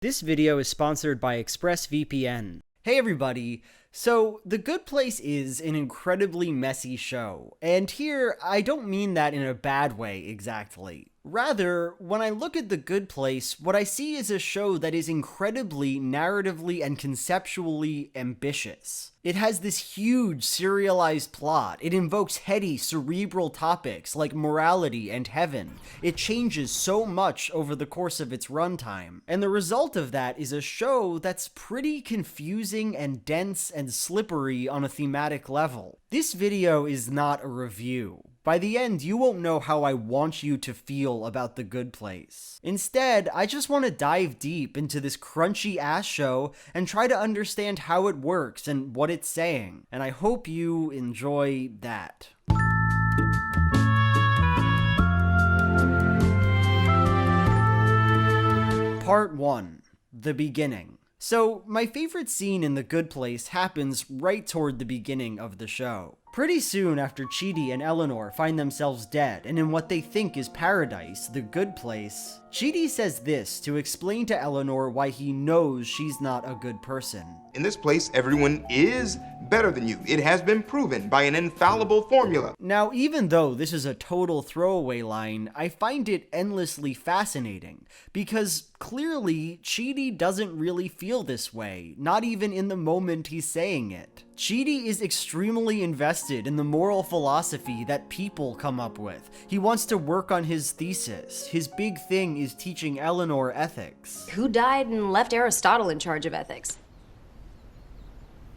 This video is sponsored by ExpressVPN. Hey everybody! So, The Good Place is an incredibly messy show, and here, I don't mean that in a bad way exactly. Rather, when I look at The Good Place, what I see is a show that is incredibly narratively and conceptually ambitious. It has this huge serialized plot. It invokes heady, cerebral topics like morality and heaven. It changes so much over the course of its runtime. And the result of that is a show that's pretty confusing and dense and slippery on a thematic level. This video is not a review. By the end, you won't know how I want you to feel about The Good Place. Instead, I just want to dive deep into this crunchy ass show and try to understand how it works and what it's saying. And I hope you enjoy that. Part 1. The Beginning. So, my favorite scene in The Good Place happens right toward the beginning of the show. Pretty soon after Chidi and Eleanor find themselves dead and in what they think is paradise, the good place, Chidi says this to explain to Eleanor why he knows she's not a good person. In this place, everyone is better than you. It has been proven by an infallible formula. Now, even though this is a total throwaway line, I find it endlessly fascinating, because clearly, Chidi doesn't really feel this way, not even in the moment he's saying it. Chidi is extremely invested in the moral philosophy that people come up with. He wants to work on his thesis. His big thing is teaching Eleanor ethics. Who died and left Aristotle in charge of ethics?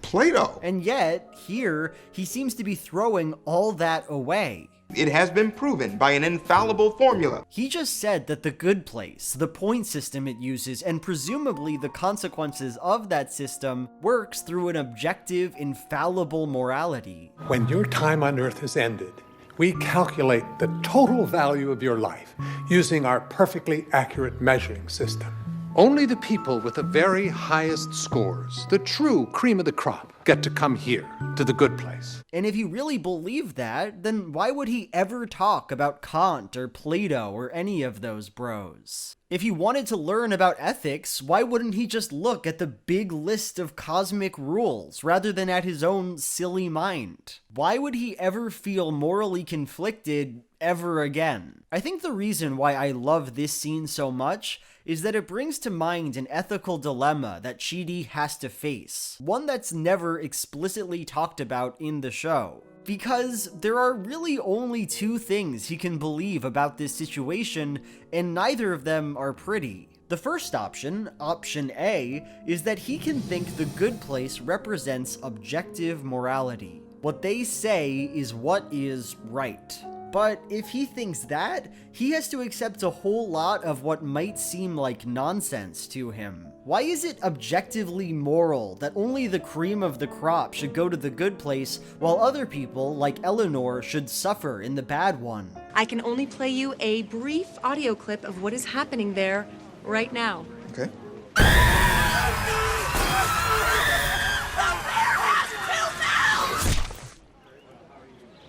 Plato. And yet, here, he seems to be throwing all that away. It has been proven by an infallible formula. He just said that the good place, the point system it uses, and presumably the consequences of that system, works through an objective, infallible morality. When your time on Earth has ended, we calculate the total value of your life using our perfectly accurate measuring system. Only the people with the very highest scores, the true cream of the crop, get to come here, to the good place. And if he really believed that, then why would he ever talk about Kant or Plato or any of those bros? If he wanted to learn about ethics, why wouldn't he just look at the big list of cosmic rules rather than at his own silly mind? Why would he ever feel morally conflicted ever again? I think the reason why I love this scene so much is that it brings to mind an ethical dilemma that Chidi has to face, one that's never explicitly talked about in the show. Because there are really only two things he can believe about this situation, and neither of them are pretty. The first option, option A, is that he can think the good place represents objective morality. What they say is what is right. But if he thinks that, he has to accept a whole lot of what might seem like nonsense to him. Why is it objectively moral that only the cream of the crop should go to the good place, while other people, like Eleanor, should suffer in the bad one? I can only play you a brief audio clip of what is happening there right now. Okay.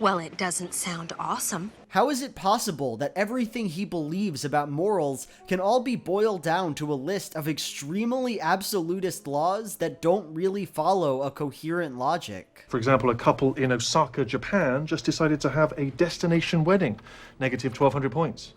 Well, it doesn't sound awesome. How is it possible that everything he believes about morals can all be boiled down to a list of extremely absolutist laws that don't really follow a coherent logic? For example, a couple in Osaka, Japan just decided to have a destination wedding, negative 1,200 points.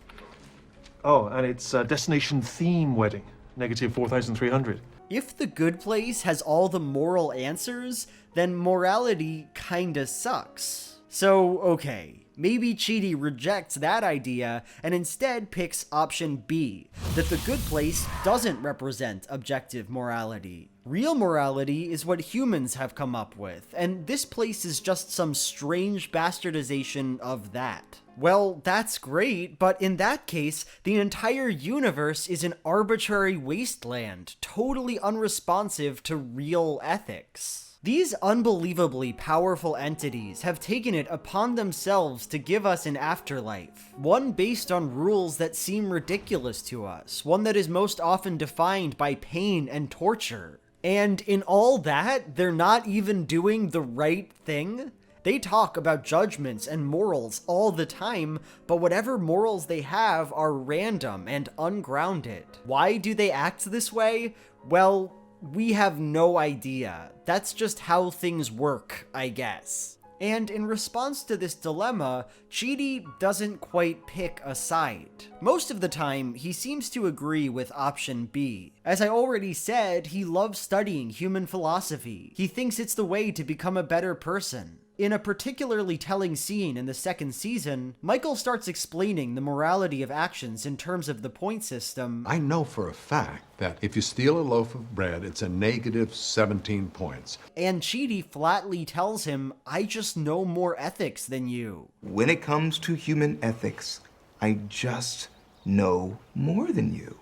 Oh, and it's a destination theme wedding, negative 4,300. If the good place has all the moral answers, then morality kinda sucks. So, okay, maybe Chidi rejects that idea and instead picks option B, that the good place doesn't represent objective morality. Real morality is what humans have come up with, and this place is just some strange bastardization of that. Well, that's great, but in that case, the entire universe is an arbitrary wasteland, totally unresponsive to real ethics. These unbelievably powerful entities have taken it upon themselves to give us an afterlife, one based on rules that seem ridiculous to us, one that is most often defined by pain and torture. And in all that, they're not even doing the right thing? They talk about judgments and morals all the time, but whatever morals they have are random and ungrounded. Why do they act this way? Well, we have no idea. That's just how things work, I guess. And in response to this dilemma, Chidi doesn't quite pick a side. Most of the time, he seems to agree with option B. As I already said, he loves studying human philosophy. He thinks it's the way to become a better person. In a particularly telling scene in the second season, Michael starts explaining the morality of actions in terms of the point system. I know for a fact that if you steal a loaf of bread, it's a negative 17 points. And Chidi flatly tells him, I just know more ethics than you. When it comes to human ethics, I just know more than you.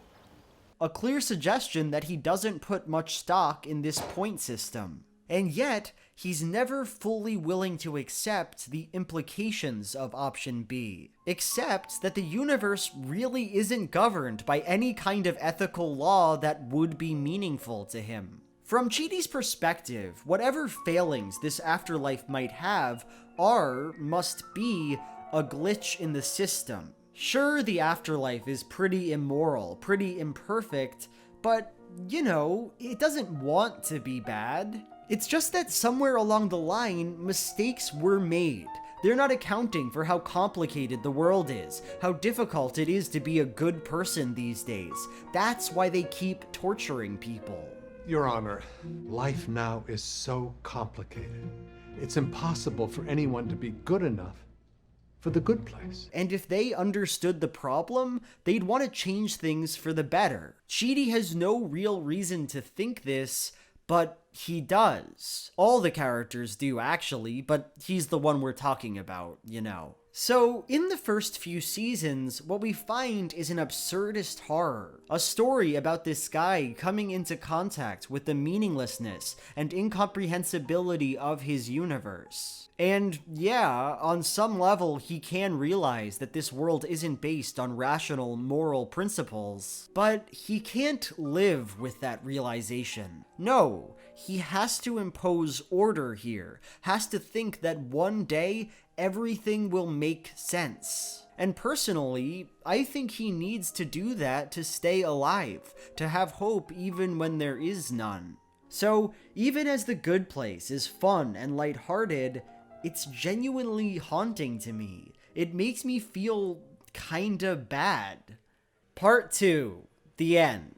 A clear suggestion that he doesn't put much stock in this point system. And yet, he's never fully willing to accept the implications of option B. Except that the universe really isn't governed by any kind of ethical law that would be meaningful to him. From Chidi's perspective, whatever failings this afterlife might have must be a glitch in the system. Sure, the afterlife is pretty immoral, pretty imperfect, but, you know, it doesn't want to be bad. It's just that somewhere along the line, mistakes were made. They're not accounting for how complicated the world is, how difficult it is to be a good person these days. That's why they keep torturing people. Your Honor, life now is so complicated. It's impossible for anyone to be good enough for the good place. And if they understood the problem, they'd want to change things for the better. Chidi has no real reason to think this, but he does. All the characters do, actually, but he's the one we're talking about, you know. So, in the first few seasons, what we find is an absurdist horror. A story about this guy coming into contact with the meaninglessness and incomprehensibility of his universe. And yeah, on some level, he can realize that this world isn't based on rational, moral principles, but he can't live with that realization. No, he has to impose order here, has to think that one day, everything will make sense. And personally, I think he needs to do that to stay alive, to have hope even when there is none. So, even as The Good Place is fun and lighthearted, it's genuinely haunting to me. It makes me feel kinda bad. Part 2. The end.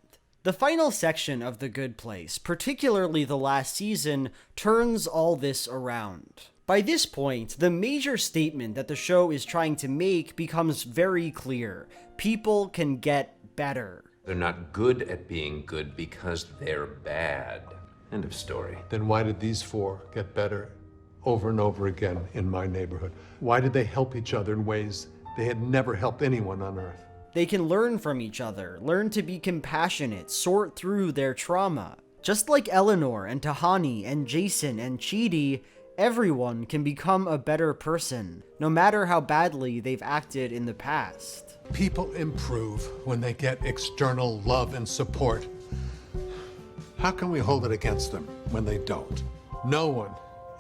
The final section of The Good Place, particularly the last season, turns all this around. By this point, the major statement that the show is trying to make becomes very clear. People can get better. They're not good at being good because they're bad. End of story. Then why did these four get better over and over again in my neighborhood? Why did they help each other in ways they had never helped anyone on Earth? They can learn from each other, learn to be compassionate, sort through their trauma. Just like Eleanor and Tahani and Jason and Chidi, everyone can become a better person, no matter how badly they've acted in the past. People improve when they get external love and support. How can we hold it against them when they don't? No one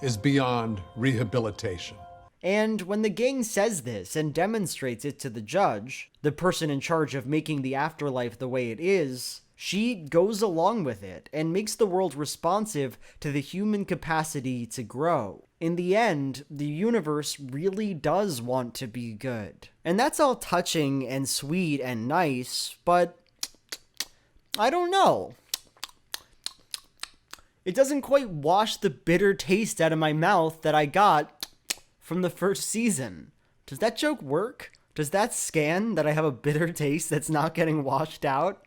is beyond rehabilitation. And when the gang says this and demonstrates it to the judge, the person in charge of making the afterlife the way it is, she goes along with it and makes the world responsive to the human capacity to grow. In the end, the universe really does want to be good. And that's all touching and sweet and nice, but I don't know. It doesn't quite wash the bitter taste out of my mouth that I got from the first season. Does that joke work? Does that scan that I have a bitter taste that's not getting washed out?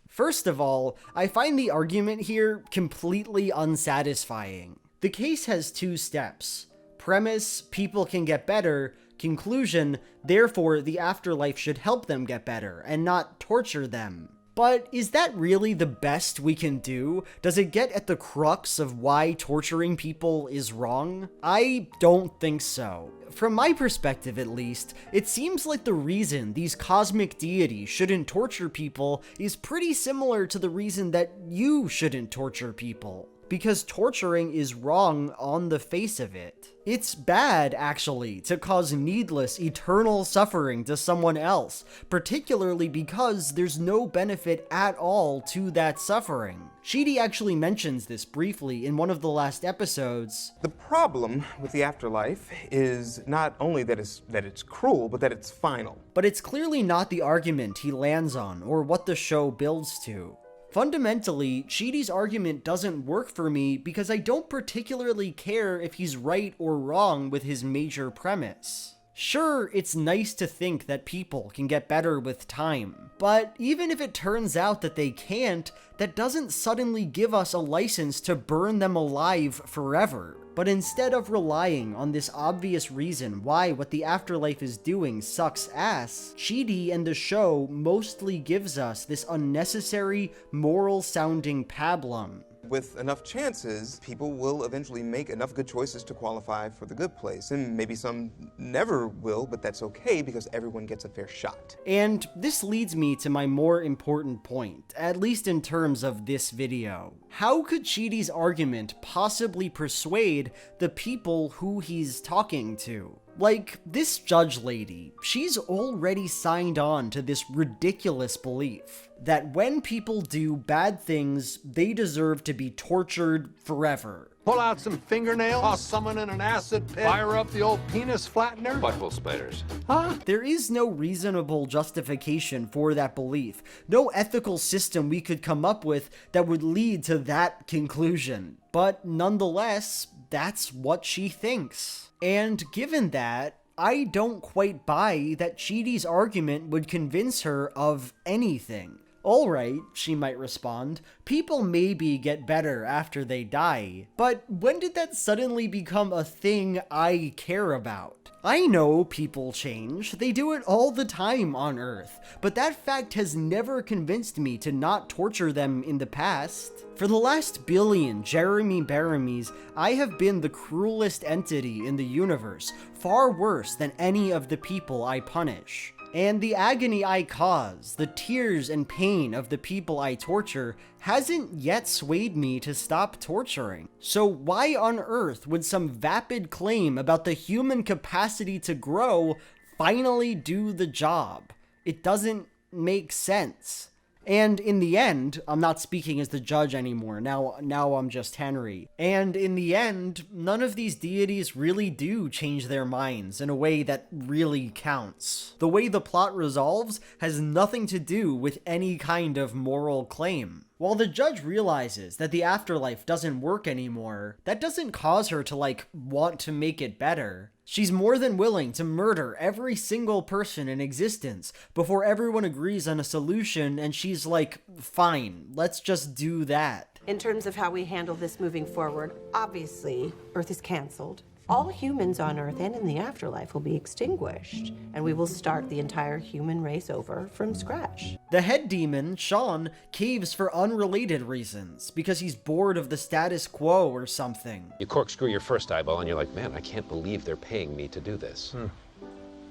First of all, I find the argument here completely unsatisfying. The case has two steps. Premise, people can get better. Conclusion, therefore the afterlife should help them get better and not torture them. But is that really the best we can do? Does it get at the crux of why torturing people is wrong? I don't think so. From my perspective at least, it seems like the reason these cosmic deities shouldn't torture people is pretty similar to the reason that you shouldn't torture people. because torturing is wrong on the face of it. It's bad, actually, to cause needless, eternal suffering to someone else, particularly because there's no benefit at all to that suffering. Chidi actually mentions this briefly in one of the last episodes. The problem with the afterlife is not only that it's cruel, but that it's final. But it's clearly not the argument he lands on, or what the show builds to. Fundamentally, Chidi's argument doesn't work for me because I don't particularly care if he's right or wrong with his major premise. Sure, it's nice to think that people can get better with time, but even if it turns out that they can't, that doesn't suddenly give us a license to burn them alive forever. But instead of relying on this obvious reason why what the afterlife is doing sucks ass, Chidi and the show mostly gives us this unnecessary, moral-sounding pablum. With enough chances, people will eventually make enough good choices to qualify for the good place. And maybe some never will, but that's okay because everyone gets a fair shot. And this leads me to my more important point, at least in terms of this video. How could Chidi's argument possibly persuade the people who he's talking to? Like, this judge lady, she's already signed on to this ridiculous belief that when people do bad things, they deserve to be tortured forever. Pull out some fingernails, toss someone in an acid pit, fire up the old penis flattener. Butthole spiders. Huh? There is no reasonable justification for that belief, no ethical system we could come up with that would lead to that conclusion. But nonetheless, that's what she thinks. And given that, I don't quite buy that Chidi's argument would convince her of anything. Alright, she might respond, people maybe get better after they die, but when did that suddenly become a thing I care about? I know people change, they do it all the time on Earth, but that fact has never convinced me to not torture them in the past. For the last billion Jeremy Bearamys, I have been the cruelest entity in the universe, far worse than any of the people I punish. And the agony I cause, the tears and pain of the people I torture, hasn't yet swayed me to stop torturing. So why on earth would some vapid claim about the human capacity to grow finally do the job? It doesn't make sense. And in the end, I'm not speaking as the judge anymore, now I'm just Henry. And in the end, none of these deities really do change their minds in a way that really counts. The way the plot resolves has nothing to do with any kind of moral claim. While the judge realizes that the afterlife doesn't work anymore, that doesn't cause her to, want to make it better. She's more than willing to murder every single person in existence before everyone agrees on a solution, and she's like, fine, let's just do that. In terms of how we handle this moving forward, obviously, Earth is canceled. All humans on Earth and in the afterlife will be extinguished, and we will start the entire human race over from scratch. The head demon, Sean, caves for unrelated reasons, because he's bored of the status quo or something. You corkscrew your first eyeball and you're like, man, I can't believe they're paying me to do this.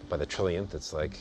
By the trillionth, it's like,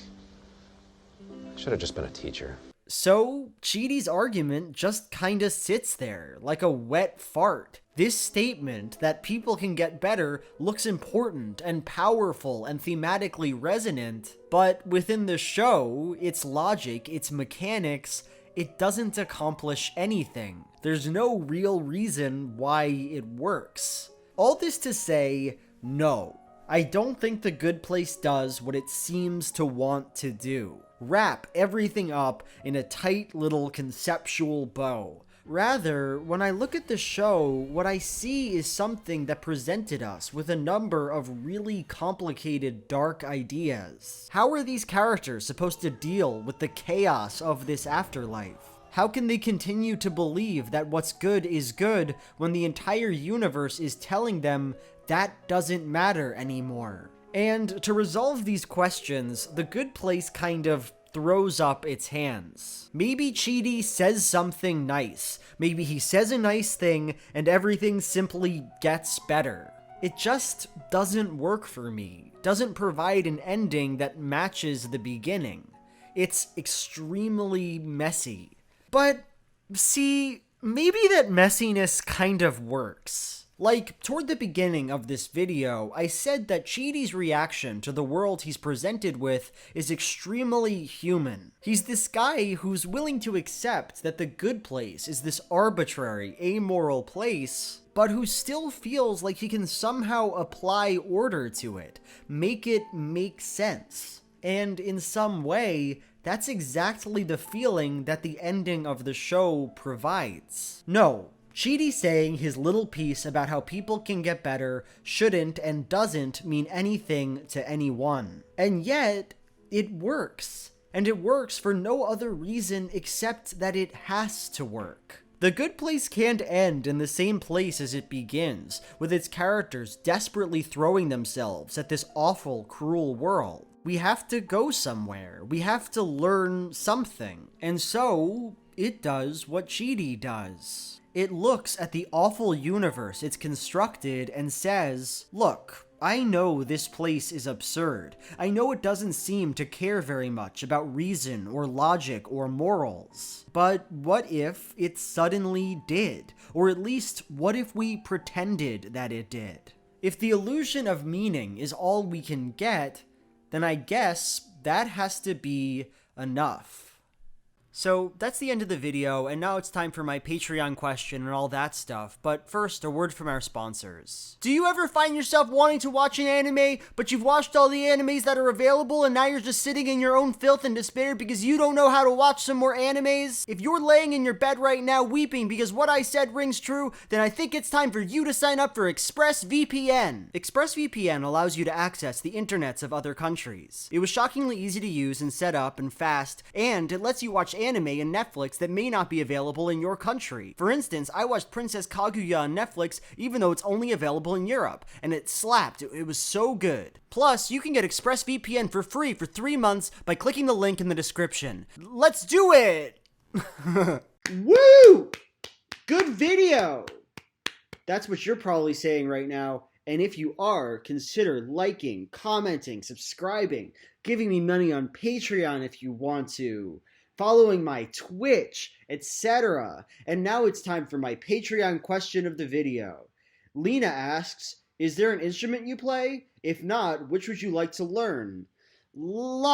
I should have just been a teacher. So, Chidi's argument just kinda sits there, like a wet fart. This statement that people can get better looks important and powerful and thematically resonant, but within the show, its logic, its mechanics, it doesn't accomplish anything. There's no real reason why it works. All this to say, no. I don't think The Good Place does what it seems to want to do. Wrap everything up in a tight little conceptual bow. Rather, when I look at the show, what I see is something that presented us with a number of really complicated, dark ideas. How are these characters supposed to deal with the chaos of this afterlife? How can they continue to believe that what's good is good when the entire universe is telling them that doesn't matter anymore? And to resolve these questions, The Good Place kind of throws up its hands. Maybe Chidi says something nice. Maybe he says a nice thing and everything simply gets better. It just doesn't work for me. Doesn't provide an ending that matches the beginning. It's extremely messy. But see, maybe that messiness kind of works. Like, toward the beginning of this video, I said that Chidi's reaction to the world he's presented with is extremely human. He's this guy who's willing to accept that the good place is this arbitrary, amoral place, but who still feels like he can somehow apply order to it, make it make sense. And in some way, that's exactly the feeling that the ending of the show provides. No, Chidi saying his little piece about how people can get better shouldn't and doesn't mean anything to anyone. And yet, it works. And it works for no other reason except that it has to work. The Good Place can't end in the same place as it begins, with its characters desperately throwing themselves at this awful, cruel world. We have to go somewhere. We have to learn something. And so, it does what Chidi does. It looks at the awful universe it's constructed and says, look, I know this place is absurd. I know it doesn't seem to care very much about reason or logic or morals. But what if it suddenly did? Or at least, what if we pretended that it did? If the illusion of meaning is all we can get, then I guess that has to be enough. So that's the end of the video, and now it's time for my Patreon question and all that stuff, but first, a word from our sponsors. Do you ever find yourself wanting to watch an anime, but you've watched all the animes that are available and now you're just sitting in your own filth and despair because you don't know how to watch some more animes? If you're laying in your bed right now weeping because what I said rings true, then I think it's time for you to sign up for ExpressVPN. ExpressVPN allows you to access the internets of other countries. It was shockingly easy to use and set up and fast, and it lets you watch anime and Netflix that may not be available in your country. For instance, I watched Princess Kaguya on Netflix even though it's only available in Europe, and it slapped. It was so good. Plus, you can get ExpressVPN for free for 3 months by clicking the link in the description. Let's do it! Woo! Good video! That's what you're probably saying right now. And if you are, consider liking, commenting, subscribing, giving me money on Patreon if you want to, following my Twitch, etc. And now it's time for my Patreon question of the video. Lena asks, is there an instrument you play? If not, which would you like to learn? La